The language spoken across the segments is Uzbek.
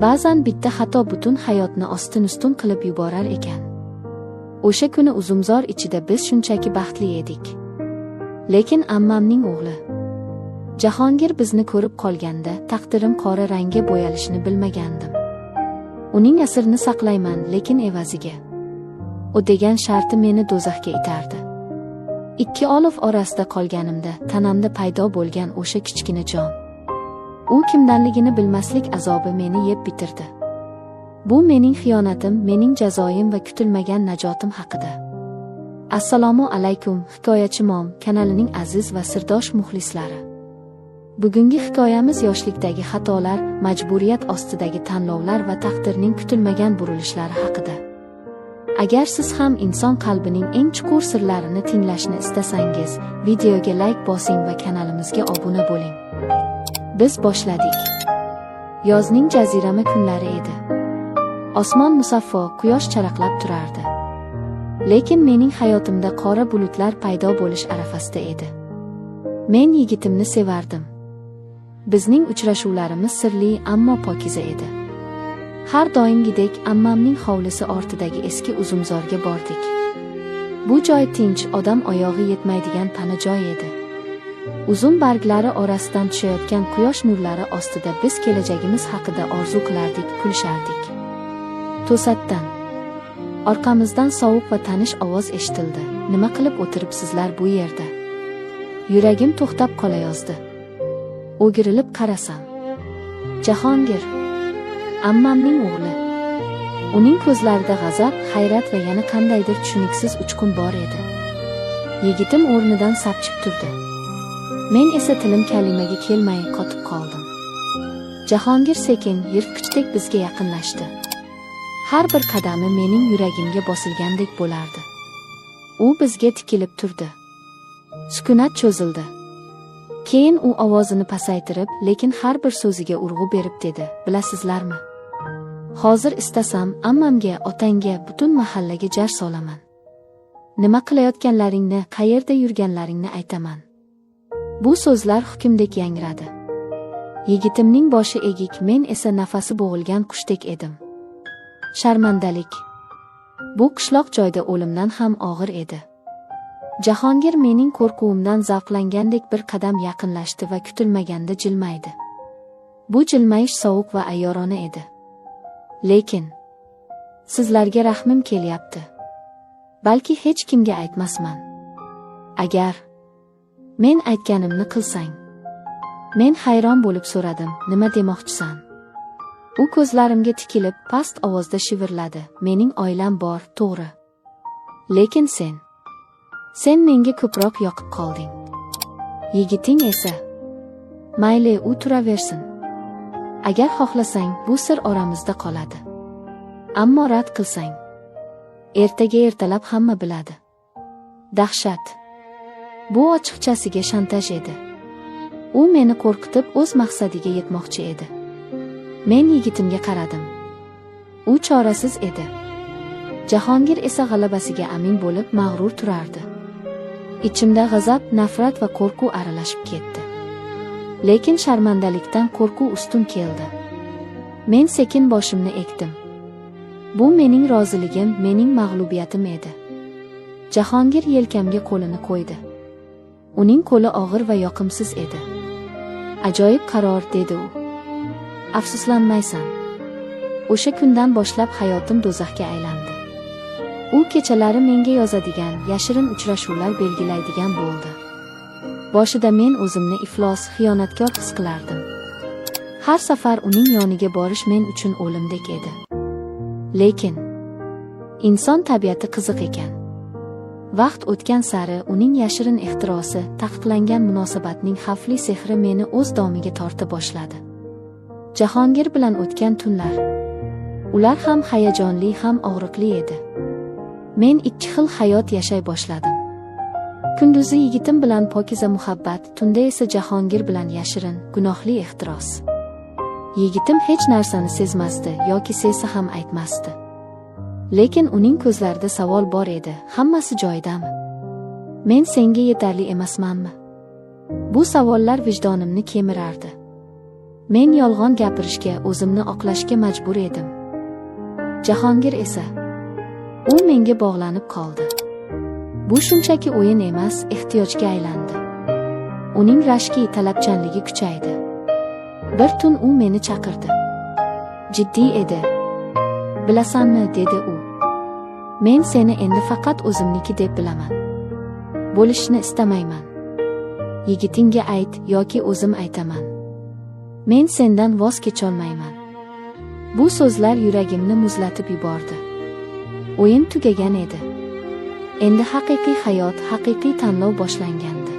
Ba'zan bitta xato butun hayotni ostin-ustun qilib yuborar ekan. O'sha kuni uzumzor ichida biz shunchaki baxtli edik. Lekin ammamning o'g'li Jahongir bizni ko'rib qolganda taqdirim qora rangga bo'yalishini bilmagandim. Uning asrini saqlayman, lekin evaziga u degan sharti meni do'zaxga itardi. Ikki olov orasida qolganimda tanamda paydo bo'lgan o'sha kichkina jon, u kimdanligini bilmaslik azobi meni yeb bitirdi. Bu mening xiyonatim, mening jazoim va kutilmagan najotim haqida. Assalomu alaykum, Hikoyachi Mom kanalining aziz va sirdosh muxlislari. Bugungi hikoyamiz yoshlikdagi xatolar, majburiyat ostidagi tanlovlar va taqdirning kutilmagan burilishlari haqida. Agar siz ham inson qalbining eng chuqur sirlarini tinglashni istasangiz, videoga like bosing va kanalimizga obuna bo'ling. Biz boshladik. Yozning jazirama kunlari edi. Osmon musaffo, quyosh charaqlab turardi. Lekin mening hayotimda qora bulutlar paydo bo'lish arafasida edi. Men yigitimni sevardim. Bizning uchrashuvlarimiz sirli, ammo pokiza edi. Har doimgidek ammamning hovlisi ortidagi eski uzumzorga bordik. Bu joy tinch, odam oyog'i yetmaydigan pana joy edi. Uzum barglari orasidan tushayotgan quyosh nurlari ostida biz kelajagimiz haqida orzu qilardik, kulishardik. To'satdan orqamizdan sovuq va tanish ovoz eshitildi. Nima qilib o'tiribsizlar bu yerda? Yuragim to'xtab qolayozdi. O'girilib qarasam, Jahongir, ammamning o'g'li. Uning ko'zlarida g'azab, hayrat va yana qandaydir tushuniksiz uchqun bor edi. Yigitim o'rnidan sapchib turdi. Men esa tilim kalimaga kelmay qotib qoldim. Jahongir sekin, yirtqichdek bizga yaqinlashdi. Har bir qadami mening yuragimga bosilgandek bo'lardi. U bizga tikilib turdi. Sukunat cho'zildi. Keyin u ovozini pasaytirib, lekin har bir so'ziga urg'u berib dedi: "Bilasizlarmi? Hozir istasam ammamga, otangga, butun mahallaga jar solaman. Nima qilayotganlaringni, qayerda yurganlaringni aytaman." Bu so'zlar hukmdek yangradi. Yigitimning boshi egik, men esa nafasi bo'g'ilgan qushdek edim. Sharmandalik. Bu qishloq joyda o'limdan ham og'ir edi. Jahongir mening qo'rquvimdan zavqlangandek bir qadam yaqinlashdi va kutilmaganda jilmaydi. Bu jilmayish sovuq va ayyorona edi. Lekin sizlarga rahmim kelyapti. Balki hech kimga aytmasman. Agar men aytganimni qilsang. Men hayron bo'lib so'radim, nima demoqchisan? U ko'zlarimga tikilib past ovozda shivirladi: "Mening oilam bor, to'g'ri. Lekin sen menga ko'proq yoqib qolding. Yigiting esa mayli, u turaversin. Agar xohlasang, bu sir oramizda qoladi. Ammo rad qilsang, ertaga ertalab hamma biladi." Dahshat. Bu ochiqchasiga shantaj edi. U meni qo'rqitib o'z maqsadiga yetmoqchi edi. Men yigitimga qaradim. U chorasiz edi. Jahongir esa g'alabasiga amin bo'lib mag'rur turardi. Ichimda g'azab, nafrat va qo'rquv aralashib ketdi. Lekin sharmandalikdan qo'rquv ustun keldi. Men sekin boshimni egdim. Bu mening roziligim, mening mag'lubiyatim edi. Jahongir yelkamga qo'lini qo'ydi. Uning qo'li og'ir va yoqimsiz edi. "Ajoyib qaror", dedi u. "Afsuslanmaysan. O'sha kundan boshlab hayotim do'zaxga aylandi." U kechalari menga yozadigan, yashirin uchrashuvlar belgilaydigan bo'ldi. Boshida men o'zimni iflos, xiyonatkor his qilardim. Har safar uning yoniga borish men uchun o'limdek edi. Lekin inson tabiati qiziq ekan. Vaqt o'tgan sari uning yashirin ehtirosi, taqiqlangan munosabatning xavfli sehri meni o'z domiga torta boshladi. Jahongir bilan o'tgan tunlar, ular ham hayajonli, ham og'riqli edi. Men ikki xil hayot yashay boshladim. Kunduzi yigitim bilan pokiza muhabbat, tunda esa Jahongir bilan yashirin, gunohli ehtiros. Yigitim hech narsani sezmasdi yoki sezsa ham aytmasdi. Lekin uning ko'zlarida savol bor edi: hammasi joyidami? Men senga yetarli emasmanmi? Bu savollar vijdonimni kemirardi. Men yolg'on gapirishga, o'zimni oqlashga majbur edim. Jahongir esa, u menga bog'lanib qoldi. Bu shunchaki o'yin emas, ehtiyojga aylandi. Uning rashki, talabchanligi kuchaydi. Bir tun u meni chaqirdi. Jiddiy edi. Bilasanmi, dedi u. Men seni endi faqat o'zimniki deb bilaman. Bo'lishni istamayman. Yigitingga ayt yoki o'zim aytaman. Men sendan voz kecholmayman. Bu so'zlar yuragimni muzlatib yubordi. O'yin tugagan edi. Endi haqiqiy hayot, haqiqiy tanlov boshlangandi.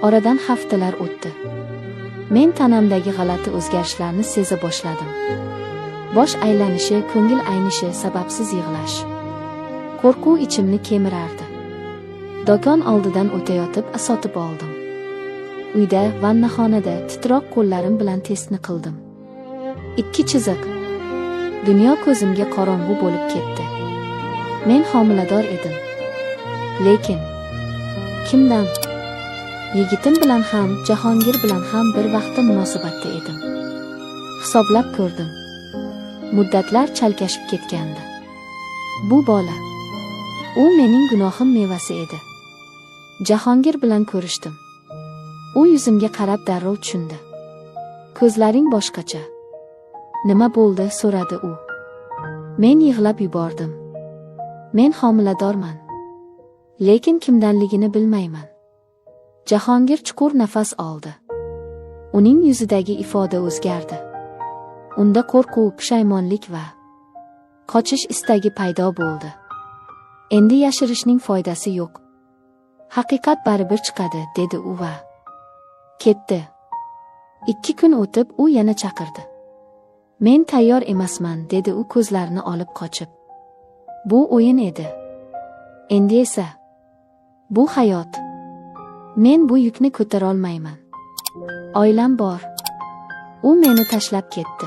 Oradan haftalar o'tdi. Men tanamdagi g'alati o'zgarishlarni seza boshladim. Bosh aylanishi, ko'ngil aynishi, sababsiz yig'lash. Qo'rquv ichimni kemirardi. Do'kon oldidan o'tayotib sotib oldim. Uyda, vannaxonada titroq qo'llarim bilan testni qildim. 2 chiziq. Dunyo ko'zimga qorong'u bo'lib ketdi. Men homilador edim. Lekin kimdan? Yigitim bilan ham, Jahongir bilan ham bir vaqtda munosabatda edim. Hisoblab ko'rdim. Muddatlar chalkashib ketgandi. Bu bola, u mening gunohim mevasi edi. Jahongir bilan ko'rishdim. U yuzimga qarab darrov tushundi. Ko'zlaring boshqacha. Nima bo'ldi, so'radi u. Men yig'lab yubordim. Men homiladorman. Lekin kimdanligini bilmayman. Jahongir chuqur nafas oldi. Uning yuzidagi ifoda o'zgardi. Unda qo'rquv, pushaymonlik va qochish istagi paydo bo'ldi. Endi yashirishning foydasi yo'q. Haqiqat baribir chiqadi, dedi u va ketdi. 2 kun o'tib u yana chaqirdi. Men tayyor emasman, dedi u ko'zlarini olib qochib. Bu o'yin edi. Endi esa bu hayot. Men bu yukni ko'tara olmayman. Oilam bor. U meni tashlab ketdi.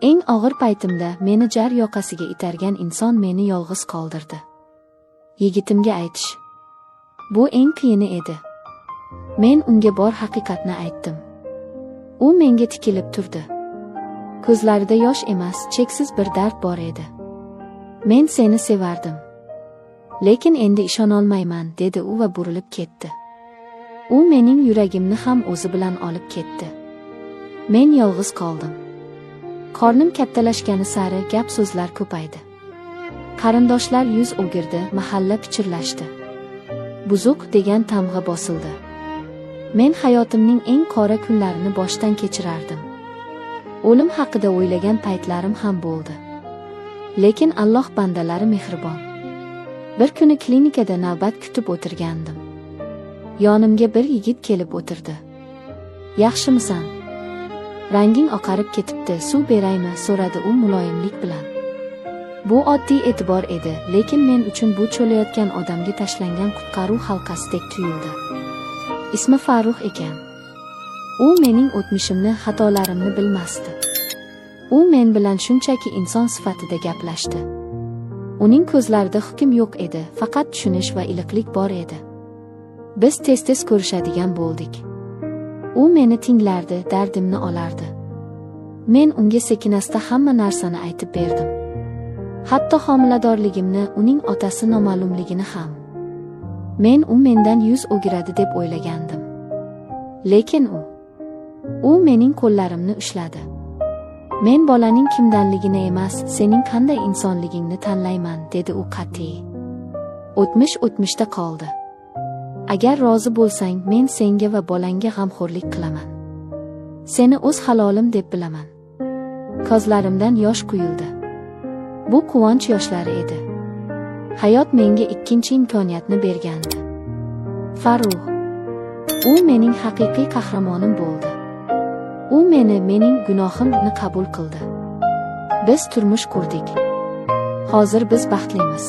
Eng og'ir paytimda meni jar yoqasiga itargan inson meni yolg'iz qoldirdi. Yigitimga aytish. Bu eng qiyini edi. Men unga bor haqiqatni aytdim. U menga tikilib turdi. Ko'zlarida yosh emas, cheksiz bir dard bor edi. Men seni sevardim. Lekin endi ishonolmayman, dedi u va burilib ketdi. U mening yuragimni ham o'zi bilan olib ketdi. Men yolg'iz qoldim. Qornim kattalashgani sari gap so'zlar ko'paydi. Qarindoshlar yuz o'girdi, mahalla pichirlashdi. Buzuq degan tamg'a bosildi. Men hayotimning eng qora kunlarini boshdan kechirardim. O'lim haqida o'ylagan paytlarim ham bo'ldi. Lekin Alloh bandalari mehribon. Bir kuni klinikada navbat kutib o'tirgandim. Yonimga bir yigit kelib o'tirdi. Yaxshimisan? Ranging oqarib ketibdi, suv beraymi, so'radi u muloyimlik bilan. Bu oddiy e'tibor edi, lekin men uchun bu cho'layotgan odamga tashlangan qutqaruv halqasidek tuyuldi. Ismi Farruh ekan. U mening o'tmishimni, xatolarimni bilmasdi. U men bilan shunchaki inson sifatida gaplashdi. Uning ko'zlarida hukm yo'q edi, faqat tushunish va iliqlik bor edi. Biz tez-tez ko'rishadigan bo'ldik. U meni tinglardi, dardimni olardi. Men unga sekinasta hamma narsani aytib berdim. Hatto homiladorligimni, uning otasi noma'lumligini ham. Men u mendan yuz o'giradi deb o'ylagandim. Lekin u mening qo'llarimni ushladi. Men bolaning kimdanligini emas, sening qanday insonligingni tanlayman, dedi u qat'iy. O'tmish o'tmishda qoldi. Agar rozi bo'lsang, men senga va bolangga g'amxo'rlik qilaman. Seni o'z halolim deb bilaman. Ko'zlarimdan yosh quyildi. Bu quvonch yoshlari edi. Hayot menga ikkinchi imkoniyatni bergandi. Farruh. U mening haqiqiy qahramonim bo'ldi. U mening gunohimni qabul qildi. Biz turmush qurdik. Hozir biz baxtlimiz.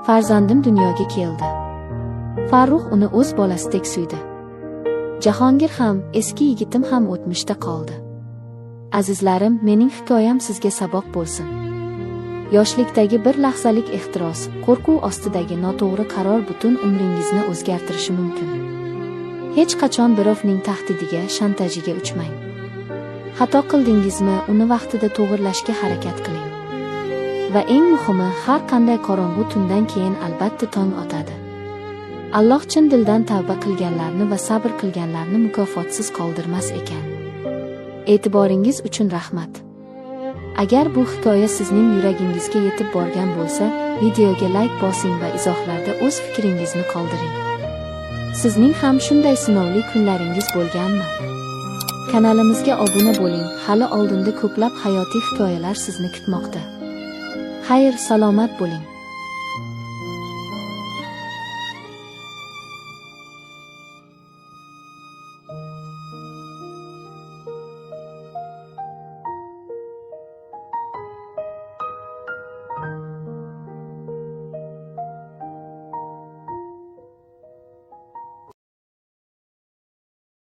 Farzandim dunyoga keldi. Farruh uni o'z bolasidek suydi. Jahongir ham, eski yigitim ham o'tmishda qoldi. Azizlarim, mening hikoyam sizga saboq bo'lsin. Yoshlikdagi bir lahzalik ehtiros, qo'rquv ostidagi noto'g'ri qaror butun umringizni o'zgartirishi mumkin. Hech qachon birovning tahdidiga, shantajiga uchmang. Xato qildingizmi, uni vaqtida to'g'rilashga harakat qiling. Va eng muhimi, har qanday qorong'u tundan keyin albatta tong otadi. Alloh chin dildan tavba qilganlarni va sabr qilganlarni mukofotsiz qoldirmas ekan. E'tiboringiz uchun rahmat. Agar bu hikoya sizning yuragingizga yetib borgan bo'lsa, videoga like bosing va izohlarda o'z fikringizni qoldiring. Sizning ham shunday sinovli kunlaringiz bo'lganmi? Kanalimizga obuna bo'ling, hali oldinda ko'plab hayotiy hikoyalar sizni kutmoqda. Xayr, salomat bo'ling.